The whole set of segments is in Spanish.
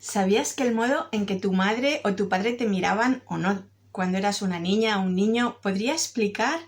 ¿Sabías que el modo en que tu madre o tu padre te miraban o no cuando eras una niña o un niño podría explicar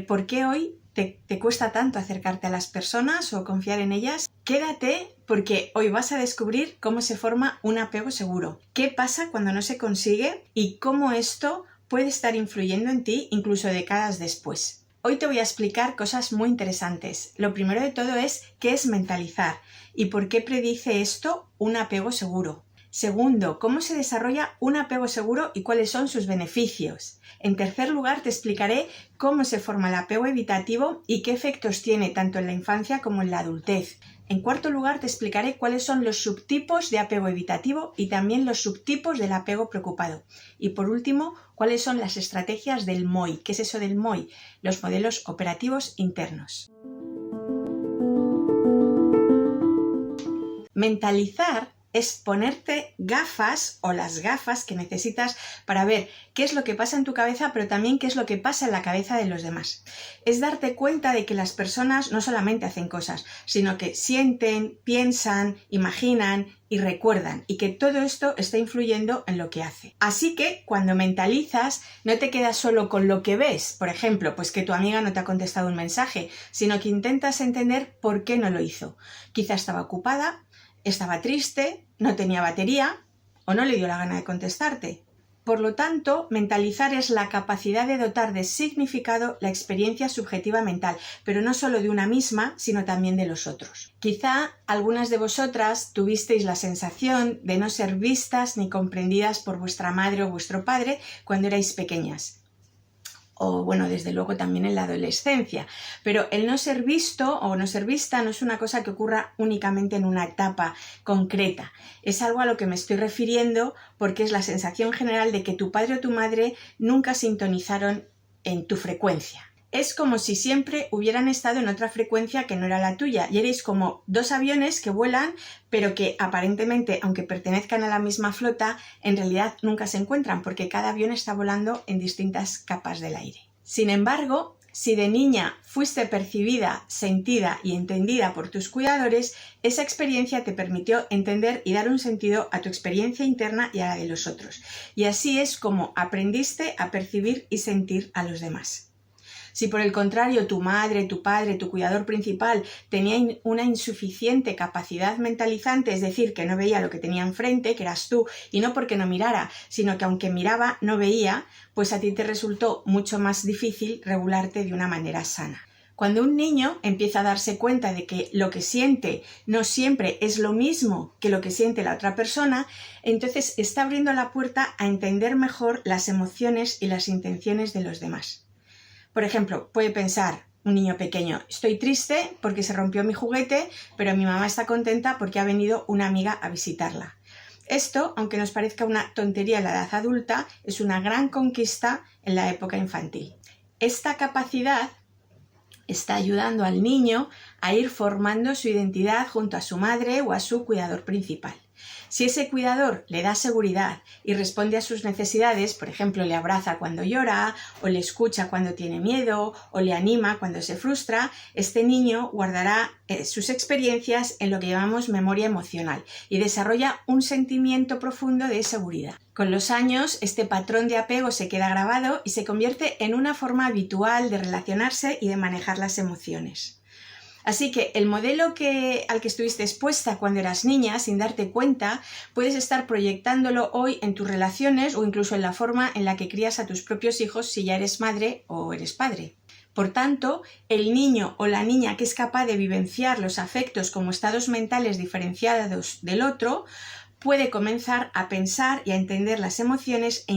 por qué hoy te cuesta tanto acercarte a las personas o confiar en ellas? Quédate porque hoy vas a descubrir cómo se forma un apego seguro, qué pasa cuando no se consigue y cómo esto puede estar influyendo en ti incluso décadas después. Hoy te voy a explicar cosas muy interesantes. Lo primero de todo es qué es mentalizar y por qué predice esto un apego seguro. Segundo, cómo se desarrolla un apego seguro y cuáles son sus beneficios. En tercer lugar, te explicaré cómo se forma el apego evitativo y qué efectos tiene tanto en la infancia como en la adultez. En cuarto lugar, te explicaré cuáles son los subtipos de apego evitativo y también los subtipos del apego preocupado. Y por último, cuáles son las estrategias del MOI. ¿Qué es eso del MOI? Los modelos operativos internos. Mentalizar es ponerte gafas o las gafas que necesitas para ver qué es lo que pasa en tu cabeza, pero también qué es lo que pasa en la cabeza de los demás. Es darte cuenta de que las personas no solamente hacen cosas, sino que sienten, piensan, imaginan y recuerdan, y que todo esto está influyendo en lo que hace. Así que cuando mentalizas, no te quedas solo con lo que ves, por ejemplo, pues que tu amiga no te ha contestado un mensaje, sino que intentas entender por qué no lo hizo. Quizá estaba ocupada, estaba triste, no tenía batería o no le dio la gana de contestarte. Por lo tanto, mentalizar es la capacidad de dotar de significado la experiencia subjetiva mental, pero no solo de una misma, sino también de los otros. Quizá algunas de vosotras tuvisteis la sensación de no ser vistas ni comprendidas por vuestra madre o vuestro padre cuando erais pequeñas. O bueno, desde luego también en la adolescencia, pero el no ser visto o no ser vista no es una cosa que ocurra únicamente en una etapa concreta, es algo a lo que me estoy refiriendo porque es la sensación general de que tu padre o tu madre nunca sintonizaron en tu frecuencia. Es como si siempre hubieran estado en otra frecuencia que no era la tuya y erais como dos aviones que vuelan pero que aparentemente, aunque pertenezcan a la misma flota, en realidad nunca se encuentran porque cada avión está volando en distintas capas del aire. Sin embargo, si de niña fuiste percibida, sentida y entendida por tus cuidadores, esa experiencia te permitió entender y dar un sentido a tu experiencia interna y a la de los otros. Y así es como aprendiste a percibir y sentir a los demás. Si por el contrario tu madre, tu padre, tu cuidador principal tenía una insuficiente capacidad mentalizante, es decir, que no veía lo que tenía enfrente, que eras tú, y no porque no mirara, sino que aunque miraba no veía, pues a ti te resultó mucho más difícil regularte de una manera sana. Cuando un niño empieza a darse cuenta de que lo que siente no siempre es lo mismo que lo que siente la otra persona, entonces está abriendo la puerta a entender mejor las emociones y las intenciones de los demás. Por ejemplo, puede pensar un niño pequeño, estoy triste porque se rompió mi juguete, pero mi mamá está contenta porque ha venido una amiga a visitarla. Esto, aunque nos parezca una tontería en la edad adulta, es una gran conquista en la época infantil. Esta capacidad está ayudando al niño a ir formando su identidad junto a su madre o a su cuidador principal. Si ese cuidador le da seguridad y responde a sus necesidades, por ejemplo, le abraza cuando llora, o le escucha cuando tiene miedo, o le anima cuando se frustra, este niño guardará sus experiencias en lo que llamamos memoria emocional y desarrolla un sentimiento profundo de seguridad. Con los años, este patrón de apego se queda grabado y se convierte en una forma habitual de relacionarse y de manejar las emociones. Así que el modelo al que estuviste expuesta cuando eras niña, sin darte cuenta, puedes estar proyectándolo hoy en tus relaciones o incluso en la forma en la que crías a tus propios hijos si ya eres madre o eres padre. Por tanto, el niño o la niña que es capaz de vivenciar los afectos como estados mentales diferenciados del otro, puede comenzar a pensar y a entender las emociones e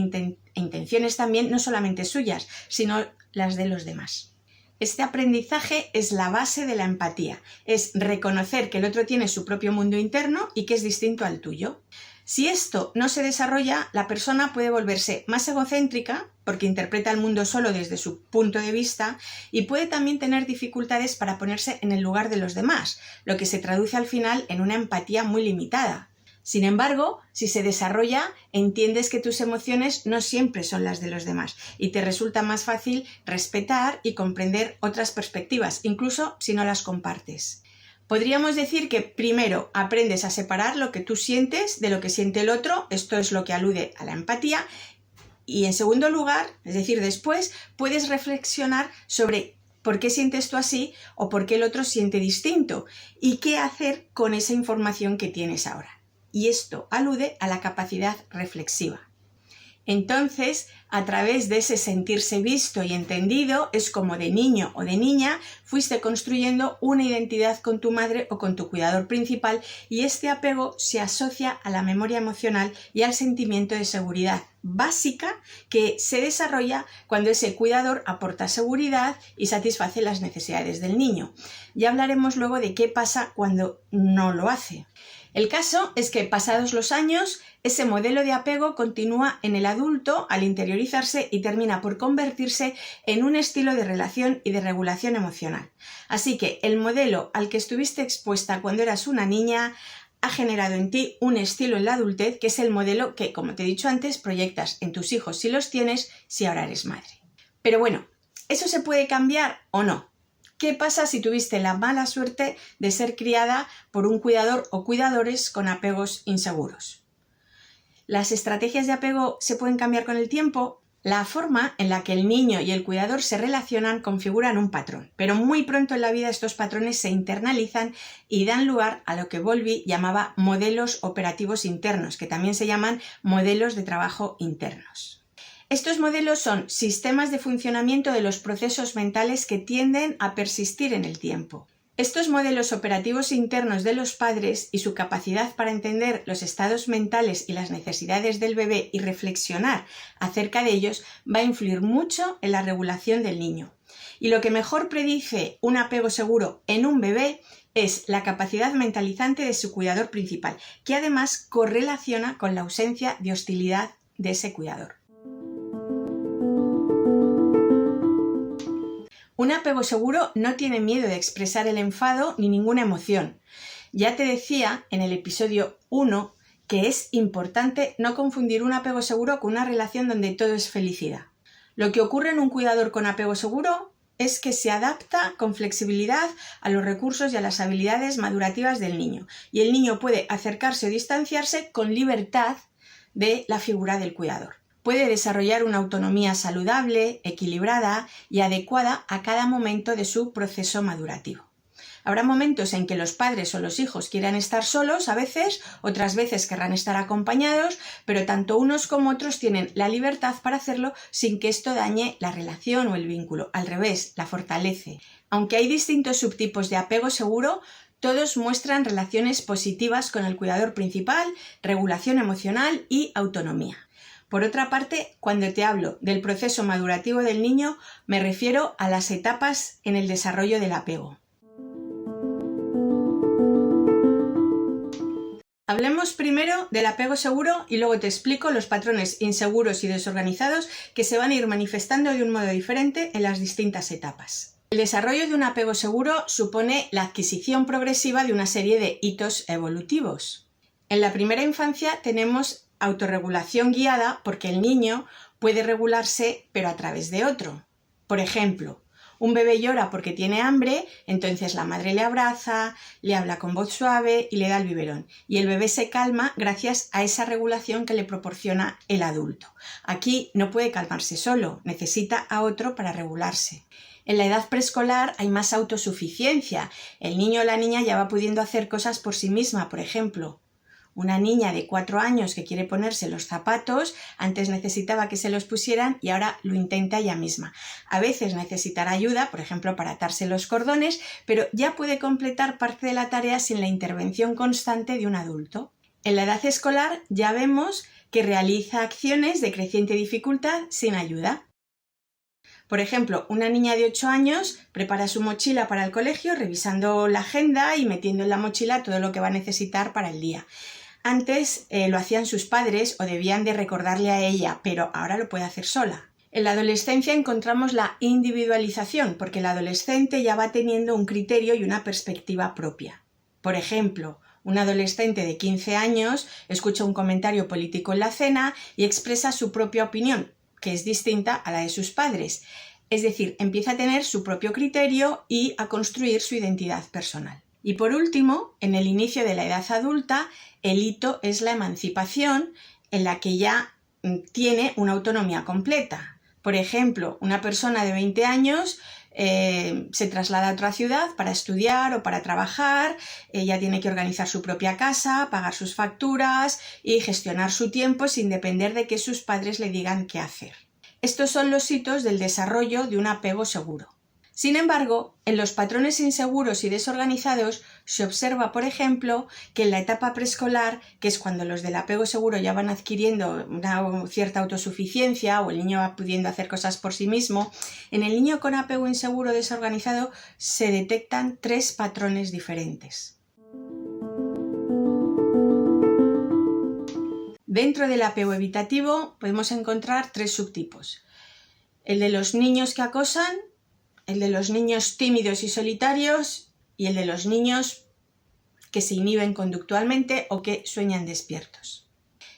intenciones también, no solamente suyas, sino las de los demás. Este aprendizaje es la base de la empatía, es reconocer que el otro tiene su propio mundo interno y que es distinto al tuyo. Si esto no se desarrolla, la persona puede volverse más egocéntrica, porque interpreta el mundo solo desde su punto de vista, y puede también tener dificultades para ponerse en el lugar de los demás, lo que se traduce al final en una empatía muy limitada. Sin embargo, si se desarrolla, entiendes que tus emociones no siempre son las de los demás y te resulta más fácil respetar y comprender otras perspectivas, incluso si no las compartes. Podríamos decir que primero aprendes a separar lo que tú sientes de lo que siente el otro, esto es lo que alude a la empatía, y en segundo lugar, es decir, después, puedes reflexionar sobre por qué sientes tú así o por qué el otro siente distinto y qué hacer con esa información que tienes ahora. Y esto alude a la capacidad reflexiva. Entonces, a través de ese sentirse visto y entendido, es como de niño o de niña fuiste construyendo una identidad con tu madre o con tu cuidador principal y este apego se asocia a la memoria emocional y al sentimiento de seguridad básica que se desarrolla cuando ese cuidador aporta seguridad y satisface las necesidades del niño. Ya hablaremos luego de qué pasa cuando no lo hace. El caso es que pasados los años, ese modelo de apego continúa en el adulto al interiorizarse y termina por convertirse en un estilo de relación y de regulación emocional. Así que el modelo al que estuviste expuesta cuando eras una niña ha generado en ti un estilo en la adultez que es el modelo que, como te he dicho antes, proyectas en tus hijos si los tienes, si ahora eres madre. Pero bueno, ¿eso se puede cambiar o no? ¿Qué pasa si tuviste la mala suerte de ser criada por un cuidador o cuidadores con apegos inseguros? ¿Las estrategias de apego se pueden cambiar con el tiempo? La forma en la que el niño y el cuidador se relacionan configuran un patrón, pero muy pronto en la vida estos patrones se internalizan y dan lugar a lo que Bowlby llamaba modelos operativos internos, que también se llaman modelos de trabajo internos. Estos modelos son sistemas de funcionamiento de los procesos mentales que tienden a persistir en el tiempo. Estos modelos operativos internos de los padres y su capacidad para entender los estados mentales y las necesidades del bebé y reflexionar acerca de ellos va a influir mucho en la regulación del niño. Y lo que mejor predice un apego seguro en un bebé es la capacidad mentalizante de su cuidador principal, que además correlaciona con la ausencia de hostilidad de ese cuidador. Un apego seguro no tiene miedo de expresar el enfado ni ninguna emoción. Ya te decía en el episodio 1 que es importante no confundir un apego seguro con una relación donde todo es felicidad. Lo que ocurre en un cuidador con apego seguro es que se adapta con flexibilidad a los recursos y a las habilidades madurativas del niño, y el niño puede acercarse o distanciarse con libertad de la figura del cuidador. Puede desarrollar una autonomía saludable, equilibrada y adecuada a cada momento de su proceso madurativo. Habrá momentos en que los padres o los hijos quieran estar solos a veces, otras veces querrán estar acompañados, pero tanto unos como otros tienen la libertad para hacerlo sin que esto dañe la relación o el vínculo. Al revés, la fortalece. Aunque hay distintos subtipos de apego seguro, todos muestran relaciones positivas con el cuidador principal, regulación emocional y autonomía. Por otra parte, cuando te hablo del proceso madurativo del niño, me refiero a las etapas en el desarrollo del apego. Hablemos primero del apego seguro y luego te explico los patrones inseguros y desorganizados que se van a ir manifestando de un modo diferente en las distintas etapas. El desarrollo de un apego seguro supone la adquisición progresiva de una serie de hitos evolutivos. En la primera infancia tenemos autorregulación guiada porque el niño puede regularse pero a través de otro. Por ejemplo, un bebé llora porque tiene hambre, entonces la madre le abraza, le habla con voz suave y le da el biberón. Y el bebé se calma gracias a esa regulación que le proporciona el adulto. Aquí no puede calmarse solo, necesita a otro para regularse. En la edad preescolar hay más autosuficiencia. El niño o la niña ya va pudiendo hacer cosas por sí misma, por ejemplo. Una niña de 4 años que quiere ponerse los zapatos, antes necesitaba que se los pusieran y ahora lo intenta ella misma. A veces necesitará ayuda, por ejemplo, para atarse los cordones, pero ya puede completar parte de la tarea sin la intervención constante de un adulto. En la edad escolar ya vemos que realiza acciones de creciente dificultad sin ayuda. Por ejemplo, una niña de 8 años prepara su mochila para el colegio revisando la agenda y metiendo en la mochila todo lo que va a necesitar para el día. Antes lo hacían sus padres o debían de recordarle a ella, pero ahora lo puede hacer sola. En la adolescencia encontramos la individualización, porque el adolescente ya va teniendo un criterio y una perspectiva propia. Por ejemplo, un adolescente de 15 años escucha un comentario político en la cena y expresa su propia opinión, que es distinta a la de sus padres. Es decir, empieza a tener su propio criterio y a construir su identidad personal. Y por último, en el inicio de la edad adulta, el hito es la emancipación, en la que ya tiene una autonomía completa. Por ejemplo, una persona de 20 años se traslada a otra ciudad para estudiar o para trabajar, ya tiene que organizar su propia casa, pagar sus facturas y gestionar su tiempo sin depender de que sus padres le digan qué hacer. Estos son los hitos del desarrollo de un apego seguro. Sin embargo, en los patrones inseguros y desorganizados se observa, por ejemplo, que en la etapa preescolar, que es cuando los del apego seguro ya van adquiriendo una cierta autosuficiencia o el niño va pudiendo hacer cosas por sí mismo, en el niño con apego inseguro desorganizado se detectan 3 patrones diferentes. Dentro del apego evitativo podemos encontrar 3 subtipos. El de los niños que acosan, el de los niños tímidos y solitarios y el de los niños que se inhiben conductualmente o que sueñan despiertos.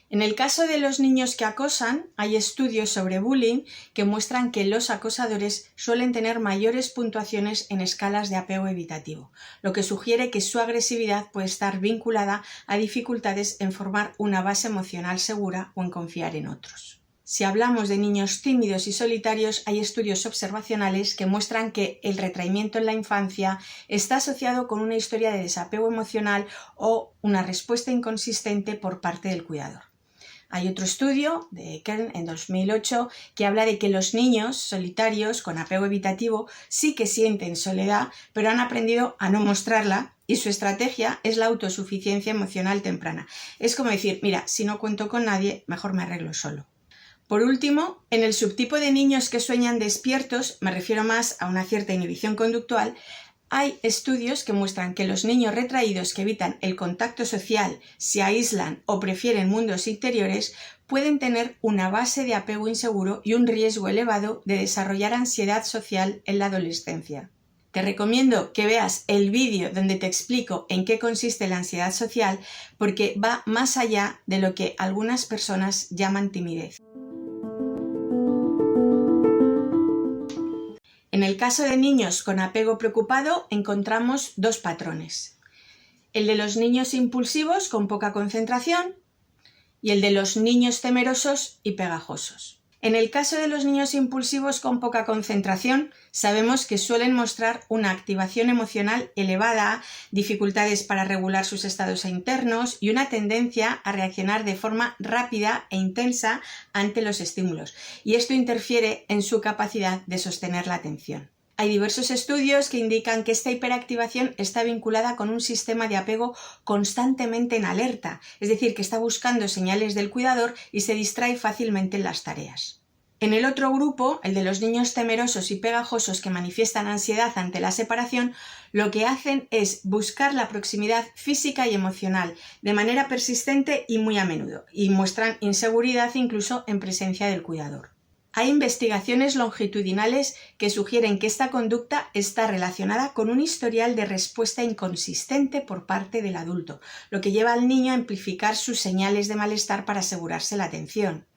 En el caso de los niños que acosan, hay estudios sobre bullying que muestran que los acosadores suelen tener mayores puntuaciones en escalas de apego evitativo, lo que sugiere que su agresividad puede estar vinculada a dificultades en formar una base emocional segura o en confiar en otros. Si hablamos de niños tímidos y solitarios, hay estudios observacionales que muestran que el retraimiento en la infancia está asociado con una historia de desapego emocional o una respuesta inconsistente por parte del cuidador. Hay otro estudio de Kern en 2008 que habla de que los niños solitarios con apego evitativo sí que sienten soledad, pero han aprendido a no mostrarla y su estrategia es la autosuficiencia emocional temprana. Es como decir, mira, si no cuento con nadie, mejor me arreglo solo. Por último, en el subtipo de niños que sueñan despiertos, me refiero más a una cierta inhibición conductual, hay estudios que muestran que los niños retraídos que evitan el contacto social, se aíslan o prefieren mundos interiores, pueden tener una base de apego inseguro y un riesgo elevado de desarrollar ansiedad social en la adolescencia. Te recomiendo que veas el vídeo donde te explico en qué consiste la ansiedad social porque va más allá de lo que algunas personas llaman timidez. En el caso de niños con apego preocupado encontramos 2 patrones. El de los niños impulsivos con poca concentración y el de los niños temerosos y pegajosos. En el caso de los niños impulsivos con poca concentración, sabemos que suelen mostrar una activación emocional elevada, dificultades para regular sus estados internos y una tendencia a reaccionar de forma rápida e intensa ante los estímulos, y esto interfiere en su capacidad de sostener la atención. Hay diversos estudios que indican que esta hiperactivación está vinculada con un sistema de apego constantemente en alerta, es decir, que está buscando señales del cuidador y se distrae fácilmente en las tareas. En el otro grupo, el de los niños temerosos y pegajosos que manifiestan ansiedad ante la separación, lo que hacen es buscar la proximidad física y emocional de manera persistente y muy a menudo, y muestran inseguridad incluso en presencia del cuidador. Hay investigaciones longitudinales que sugieren que esta conducta está relacionada con un historial de respuesta inconsistente por parte del adulto, lo que lleva al niño a amplificar sus señales de malestar para asegurarse la atención.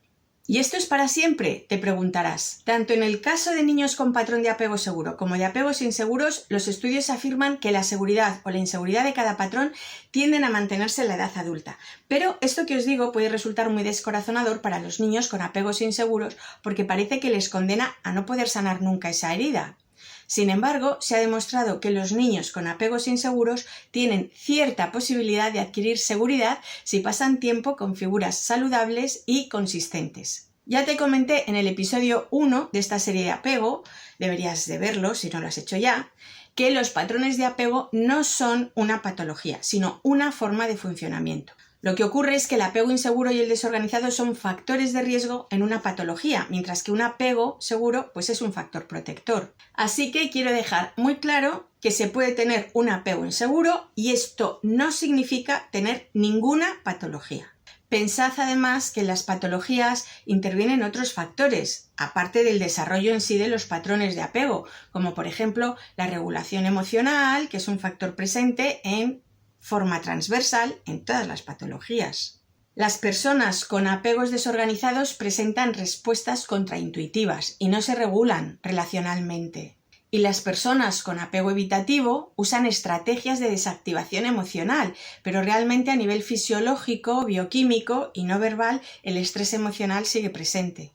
¿Y esto es para siempre?, te preguntarás. Tanto en el caso de niños con patrón de apego seguro como de apegos inseguros, los estudios afirman que la seguridad o la inseguridad de cada patrón tienden a mantenerse en la edad adulta. Pero esto que os digo puede resultar muy descorazonador para los niños con apegos inseguros porque parece que les condena a no poder sanar nunca esa herida. Sin embargo, se ha demostrado que los niños con apegos inseguros tienen cierta posibilidad de adquirir seguridad si pasan tiempo con figuras saludables y consistentes. Ya te comenté en el episodio 1 de esta serie de apego, deberías de verlo si no lo has hecho ya, que los patrones de apego no son una patología, sino una forma de funcionamiento. Lo que ocurre es que el apego inseguro y el desorganizado son factores de riesgo en una patología, mientras que un apego seguro pues es un factor protector. Así que quiero dejar muy claro que se puede tener un apego inseguro y esto no significa tener ninguna patología. Pensad además que en las patologías intervienen otros factores, aparte del desarrollo en sí de los patrones de apego, como por ejemplo la regulación emocional, que es un factor presente en forma transversal en todas las patologías. Las personas con apegos desorganizados presentan respuestas contraintuitivas y no se regulan relacionalmente. Y las personas con apego evitativo usan estrategias de desactivación emocional, pero realmente a nivel fisiológico, bioquímico y no verbal, el estrés emocional sigue presente.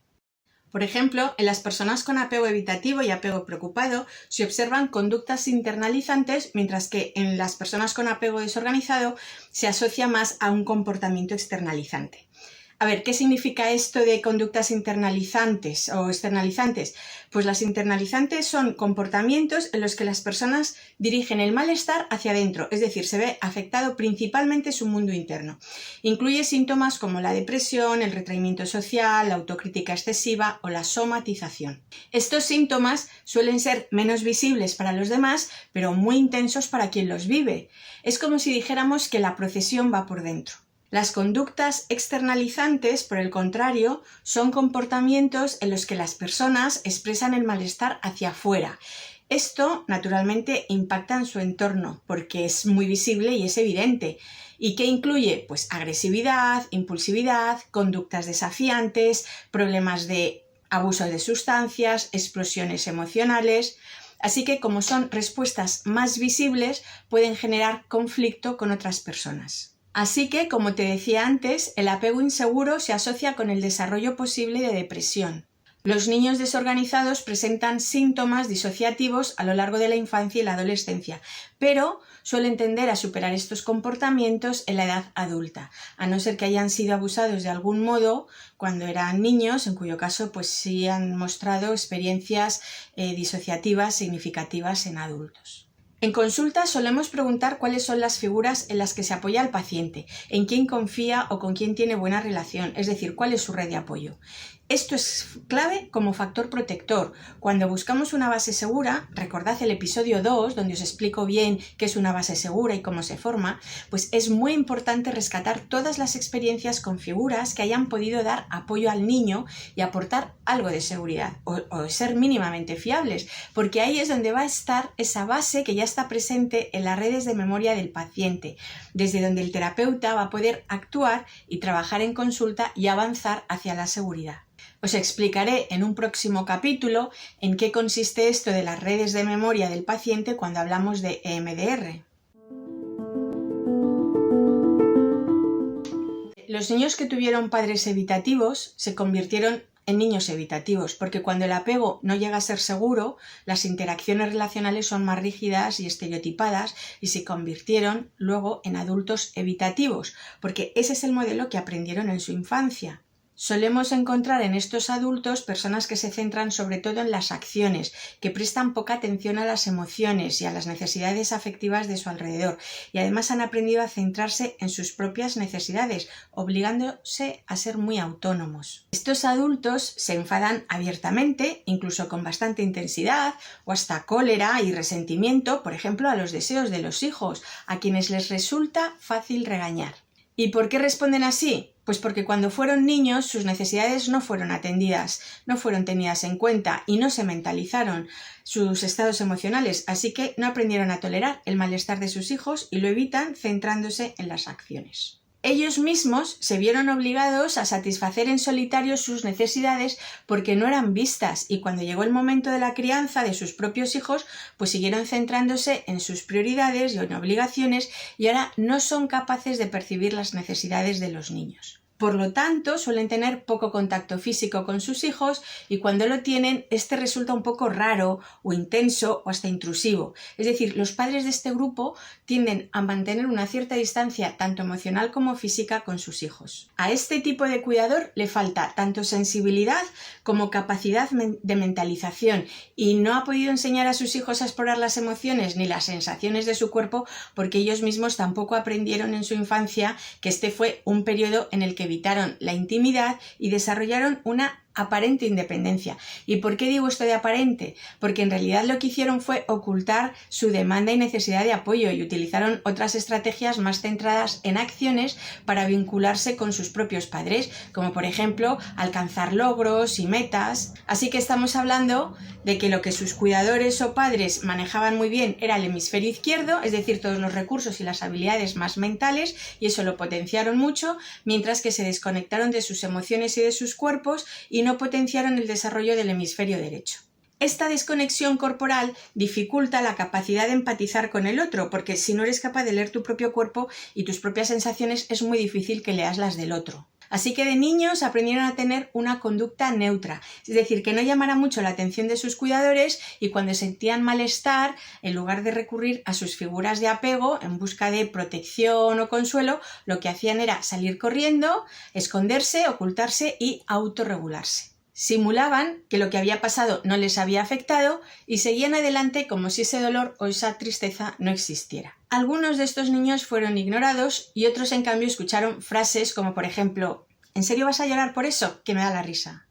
Por ejemplo, en las personas con apego evitativo y apego preocupado se observan conductas internalizantes, mientras que en las personas con apego desorganizado se asocia más a un comportamiento externalizante. A ver, ¿qué significa esto de conductas internalizantes o externalizantes? Pues las internalizantes son comportamientos en los que las personas dirigen el malestar hacia adentro, es decir, se ve afectado principalmente su mundo interno. Incluye síntomas como la depresión, el retraimiento social, la autocrítica excesiva o la somatización. Estos síntomas suelen ser menos visibles para los demás, pero muy intensos para quien los vive. Es como si dijéramos que la procesión va por dentro. Las conductas externalizantes, por el contrario, son comportamientos en los que las personas expresan el malestar hacia afuera. Esto, naturalmente, impacta en su entorno, porque es muy visible y es evidente. ¿Y qué incluye? Pues agresividad, impulsividad, conductas desafiantes, problemas de abuso de sustancias, explosiones emocionales. Así que, como son respuestas más visibles, pueden generar conflicto con otras personas. Así que, como te decía antes, el apego inseguro se asocia con el desarrollo posible de depresión. Los niños desorganizados presentan síntomas disociativos a lo largo de la infancia y la adolescencia, pero suelen tender a superar estos comportamientos en la edad adulta, a no ser que hayan sido abusados de algún modo cuando eran niños, en cuyo caso pues sí han mostrado experiencias disociativas significativas en adultos. En consulta solemos preguntar cuáles son las figuras en las que se apoya el paciente, en quién confía o con quién tiene buena relación, es decir, cuál es su red de apoyo. Esto es clave como factor protector. Cuando buscamos una base segura, recordad el episodio 2, donde os explico bien qué es una base segura y cómo se forma, pues es muy importante rescatar todas las experiencias con figuras que hayan podido dar apoyo al niño y aportar algo de seguridad o ser mínimamente fiables, porque ahí es donde va a estar esa base que ya está presente en las redes de memoria del paciente, desde donde el terapeuta va a poder actuar y trabajar en consulta y avanzar hacia la seguridad. Os explicaré en un próximo capítulo en qué consiste esto de las redes de memoria del paciente cuando hablamos de EMDR. Los niños que tuvieron padres evitativos se convirtieron en niños evitativos, porque cuando el apego no llega a ser seguro, las interacciones relacionales son más rígidas y estereotipadas y se convirtieron luego en adultos evitativos, porque ese es el modelo que aprendieron en su infancia. Solemos encontrar en estos adultos personas que se centran sobre todo en las acciones, que prestan poca atención a las emociones y a las necesidades afectivas de su alrededor, y además han aprendido a centrarse en sus propias necesidades, obligándose a ser muy autónomos. Estos adultos se enfadan abiertamente, incluso con bastante intensidad, o hasta cólera y resentimiento, por ejemplo, a los deseos de los hijos, a quienes les resulta fácil regañar. ¿Y por qué responden así? Pues porque cuando fueron niños sus necesidades no fueron atendidas, no fueron tenidas en cuenta y no se mentalizaron sus estados emocionales, así que no aprendieron a tolerar el malestar de sus hijos y lo evitan centrándose en las acciones. Ellos mismos se vieron obligados a satisfacer en solitario sus necesidades porque no eran vistas y cuando llegó el momento de la crianza de sus propios hijos, pues siguieron centrándose en sus prioridades y en obligaciones y ahora no son capaces de percibir las necesidades de los niños. Por lo tanto, suelen tener poco contacto físico con sus hijos y cuando lo tienen, este resulta un poco raro o intenso o hasta intrusivo. Es decir, los padres de este grupo tienden a mantener una cierta distancia tanto emocional como física con sus hijos. A este tipo de cuidador le falta tanto sensibilidad como capacidad de mentalización y no ha podido enseñar a sus hijos a explorar las emociones ni las sensaciones de su cuerpo porque ellos mismos tampoco aprendieron en su infancia que este fue un periodo en el que evitaron la intimidad y desarrollaron una aparente independencia. ¿Y por qué digo esto de aparente? Porque en realidad lo que hicieron fue ocultar su demanda y necesidad de apoyo y utilizaron otras estrategias más centradas en acciones para vincularse con sus propios padres, como por ejemplo alcanzar logros y metas. Así que estamos hablando de que lo que sus cuidadores o padres manejaban muy bien era el hemisferio izquierdo, es decir, todos los recursos y las habilidades más mentales, y eso lo potenciaron mucho, mientras que se desconectaron de sus emociones y de sus cuerpos y no potenciaron el desarrollo del hemisferio derecho. Esta desconexión corporal dificulta la capacidad de empatizar con el otro, porque si no eres capaz de leer tu propio cuerpo y tus propias sensaciones, es muy difícil que leas las del otro. Así que de niños aprendieron a tener una conducta neutra, es decir, que no llamara mucho la atención de sus cuidadores y cuando sentían malestar, en lugar de recurrir a sus figuras de apego en busca de protección o consuelo, lo que hacían era salir corriendo, esconderse, ocultarse y autorregularse. Simulaban que lo que había pasado no les había afectado y seguían adelante como si ese dolor o esa tristeza no existiera. Algunos de estos niños fueron ignorados y otros en cambio escucharon frases como por ejemplo: ¿en serio vas a llorar por eso? Que me da la risa.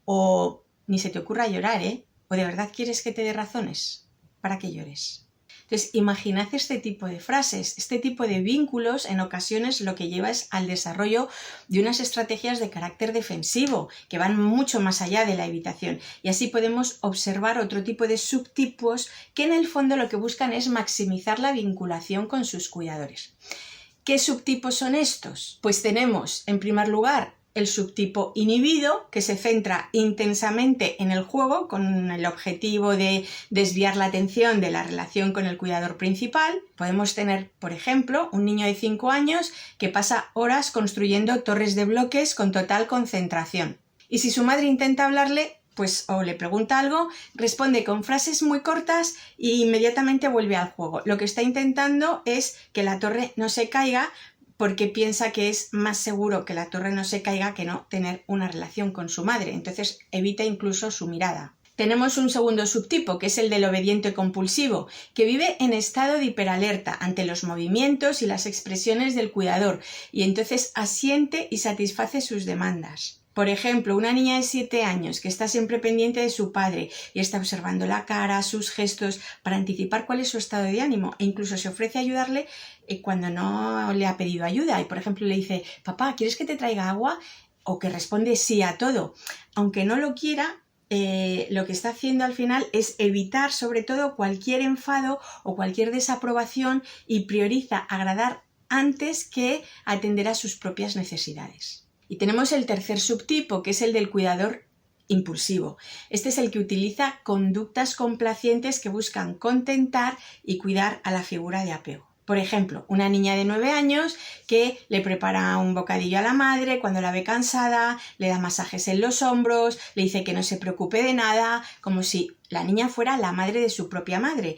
O ni se te ocurra llorar, ¿eh? O ¿de verdad quieres que te dé razones para que llores? Entonces, imaginad este tipo de frases, este tipo de vínculos en ocasiones lo que lleva es al desarrollo de unas estrategias de carácter defensivo que van mucho más allá de la evitación y así podemos observar otro tipo de subtipos que en el fondo lo que buscan es maximizar la vinculación con sus cuidadores. ¿Qué subtipos son estos? Pues tenemos, en primer lugar, el subtipo inhibido, que se centra intensamente en el juego con el objetivo de desviar la atención de la relación con el cuidador principal. Podemos tener, por ejemplo, un niño de 5 años que pasa horas construyendo torres de bloques con total concentración. Y si su madre intenta hablarle, o le pregunta algo, responde con frases muy cortas e inmediatamente vuelve al juego. Lo que está intentando es que la torre no se caiga, porque piensa que es más seguro que la torre no se caiga que no tener una relación con su madre. Entonces evita incluso su mirada. Tenemos un segundo subtipo, que es el del obediente compulsivo, que vive en estado de hiperalerta ante los movimientos y las expresiones del cuidador y entonces asiente y satisface sus demandas. Por ejemplo, una niña de 7 años que está siempre pendiente de su padre y está observando la cara, sus gestos, para anticipar cuál es su estado de ánimo e incluso se ofrece a ayudarle cuando no le ha pedido ayuda y, por ejemplo, le dice: papá, ¿quieres que te traiga agua? O que responde sí a todo. Aunque no lo quiera, lo que está haciendo al final es evitar sobre todo cualquier enfado o cualquier desaprobación y prioriza agradar antes que atender a sus propias necesidades. Y tenemos el tercer subtipo, que es el del cuidador impulsivo. Este es el que utiliza conductas complacientes que buscan contentar y cuidar a la figura de apego. Por ejemplo, una niña de 9 años que le prepara un bocadillo a la madre cuando la ve cansada, le da masajes en los hombros, le dice que no se preocupe de nada, como si la niña fuera la madre de su propia madre.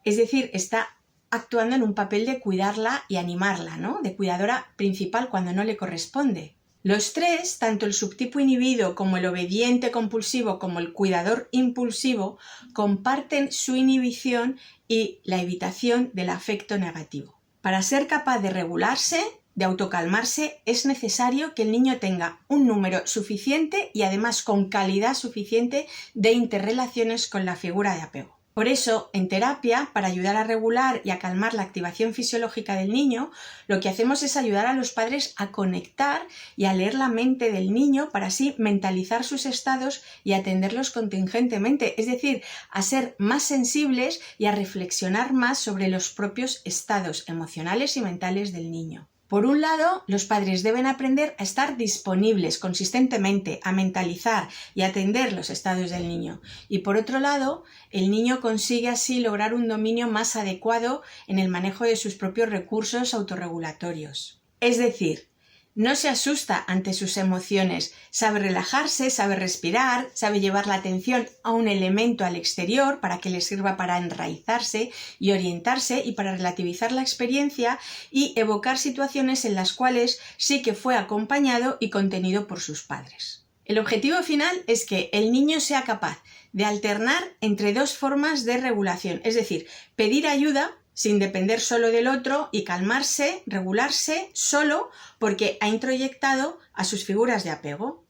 Es decir, está actuando en un papel de cuidarla y animarla, ¿no? De cuidadora principal cuando no le corresponde. Los tres, tanto el subtipo inhibido como el obediente compulsivo como el cuidador impulsivo, comparten su inhibición y la evitación del afecto negativo. Para ser capaz de regularse, de autocalmarse, es necesario que el niño tenga un número suficiente y además con calidad suficiente de interrelaciones con la figura de apego. Por eso, en terapia, para ayudar a regular y a calmar la activación fisiológica del niño, lo que hacemos es ayudar a los padres a conectar y a leer la mente del niño para así mentalizar sus estados y atenderlos contingentemente, es decir, a ser más sensibles y a reflexionar más sobre los propios estados emocionales y mentales del niño. Por un lado, los padres deben aprender a estar disponibles consistentemente, a mentalizar y a atender los estados del niño. Y por otro lado, el niño consigue así lograr un dominio más adecuado en el manejo de sus propios recursos autorregulatorios. Es decir, no se asusta ante sus emociones, sabe relajarse, sabe respirar, sabe llevar la atención a un elemento al exterior para que le sirva para enraizarse y orientarse y para relativizar la experiencia y evocar situaciones en las cuales sí que fue acompañado y contenido por sus padres. El objetivo final es que el niño sea capaz de alternar entre dos formas de regulación, es decir, pedir ayuda sin depender solo del otro y calmarse, regularse solo porque ha introyectado a sus figuras de apego.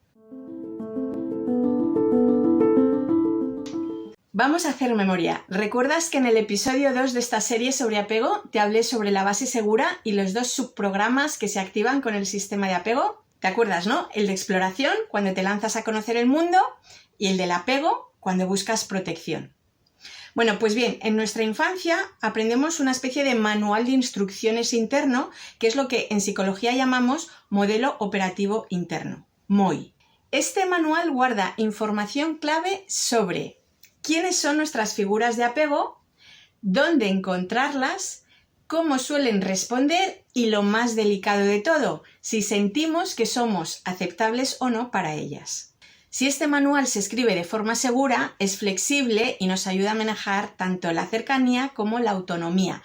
Vamos a hacer memoria. ¿Recuerdas que en el episodio 2 de esta serie sobre apego te hablé sobre la base segura y los dos subprogramas que se activan con el sistema de apego? ¿Te acuerdas, no? El de exploración, cuando te lanzas a conocer el mundo, y el del apego, cuando buscas protección. Bueno, pues bien, en nuestra infancia aprendemos una especie de manual de instrucciones interno, que es lo que en psicología llamamos modelo operativo interno, MOI. Este manual guarda información clave sobre quiénes son nuestras figuras de apego, dónde encontrarlas, cómo suelen responder y lo más delicado de todo, si sentimos que somos aceptables o no para ellas. Si este manual se escribe de forma segura, es flexible y nos ayuda a manejar tanto la cercanía como la autonomía.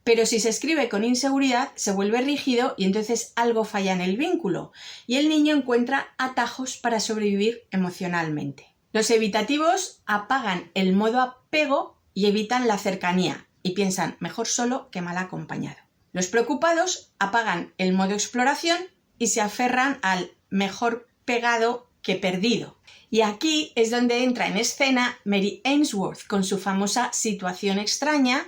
Pero si se escribe con inseguridad, se vuelve rígido y entonces algo falla en el vínculo y el niño encuentra atajos para sobrevivir emocionalmente. Los evitativos apagan el modo apego y evitan la cercanía y piensan mejor solo que mal acompañado. Los preocupados apagan el modo exploración y se aferran al mejor pegado que perdido. Y aquí es donde entra en escena Mary Ainsworth con su famosa situación extraña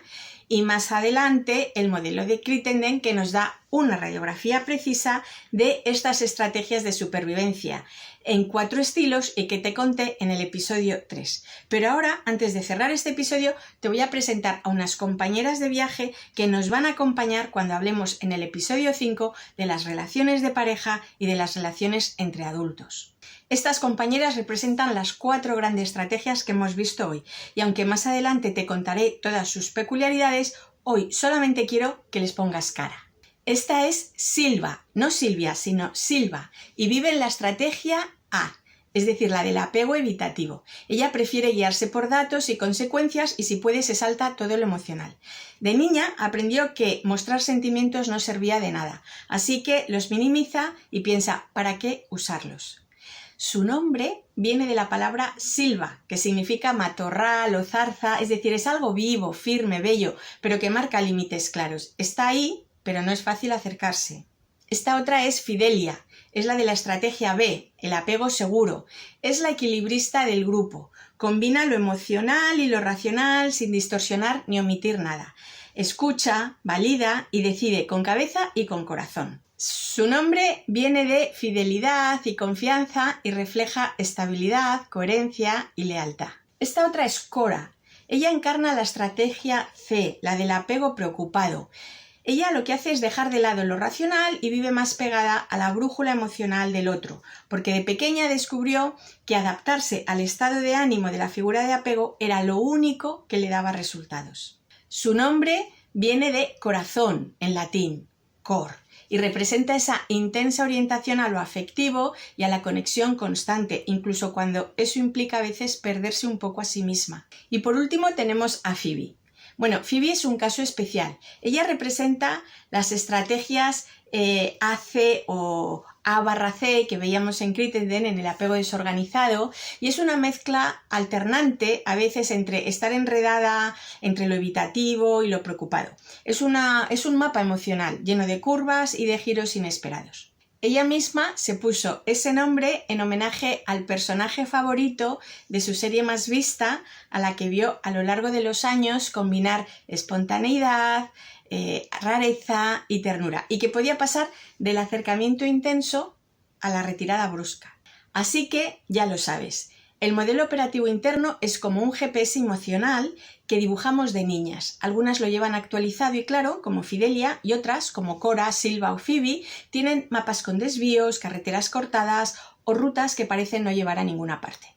y más adelante el modelo de Crittenden que nos da una radiografía precisa de estas estrategias de supervivencia en 4 estilos y que te conté en el episodio 3. Pero ahora, antes de cerrar este episodio, te voy a presentar a unas compañeras de viaje que nos van a acompañar cuando hablemos en el episodio 5 de las relaciones de pareja y de las relaciones entre adultos. Estas compañeras representan las 4 grandes estrategias que hemos visto hoy y aunque más adelante te contaré todas sus peculiaridades, hoy solamente quiero que les pongas cara. Esta es Silva, no Silvia, sino Silva, y vive en la estrategia A, es decir, la del apego evitativo. Ella prefiere guiarse por datos y consecuencias y si puede se salta todo lo emocional. De niña aprendió que mostrar sentimientos no servía de nada, así que los minimiza y piensa ¿para qué usarlos? Su nombre viene de la palabra silva, que significa matorral o zarza, es decir, es algo vivo, firme, bello, pero que marca límites claros. Está ahí, pero no es fácil acercarse. Esta otra es Fidelia, es la de la estrategia B, el apego seguro. Es la equilibrista del grupo. Combina lo emocional y lo racional sin distorsionar ni omitir nada. Escucha, valida y decide con cabeza y con corazón. Su nombre viene de fidelidad y confianza y refleja estabilidad, coherencia y lealtad. Esta otra es Cora. Ella encarna la estrategia C, la del apego preocupado. Ella lo que hace es dejar de lado lo racional y vive más pegada a la brújula emocional del otro, porque de pequeña descubrió que adaptarse al estado de ánimo de la figura de apego era lo único que le daba resultados. Su nombre viene de corazón, en latín, cor, y representa esa intensa orientación a lo afectivo y a la conexión constante, incluso cuando eso implica a veces perderse un poco a sí misma. Y por último tenemos a Phoebe. Bueno, Phoebe es un caso especial. Ella representa las estrategias AC o A/C que veíamos en Crittenden en el apego desorganizado y es una mezcla alternante a veces entre estar enredada entre lo evitativo y lo preocupado. Es un mapa emocional lleno de curvas y de giros inesperados. Ella misma se puso ese nombre en homenaje al personaje favorito de su serie más vista, a la que vio a lo largo de los años combinar espontaneidad, rareza y ternura, y que podía pasar del acercamiento intenso a la retirada brusca. Así que ya lo sabes, el modelo operativo interno es como un GPS emocional que dibujamos de niñas. Algunas lo llevan actualizado y claro, como Fidelia, y otras, como Cora, Silva o Phoebe, tienen mapas con desvíos, carreteras cortadas o rutas que parecen no llevar a ninguna parte.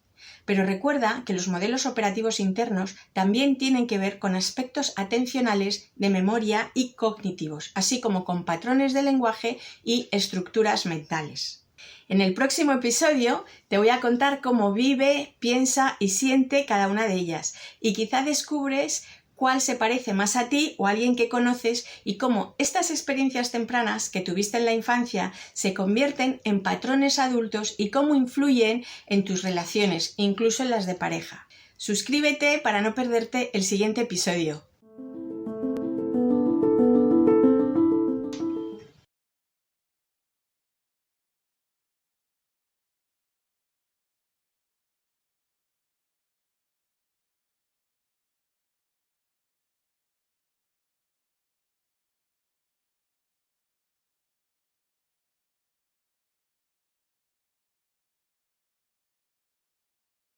Pero recuerda que los modelos operativos internos también tienen que ver con aspectos atencionales de memoria y cognitivos, así como con patrones de lenguaje y estructuras mentales. En el próximo episodio te voy a contar cómo vive, piensa y siente cada una de ellas y quizá descubres cuál se parece más a ti o a alguien que conoces y cómo estas experiencias tempranas que tuviste en la infancia se convierten en patrones adultos y cómo influyen en tus relaciones, incluso en las de pareja. Suscríbete para no perderte el siguiente episodio.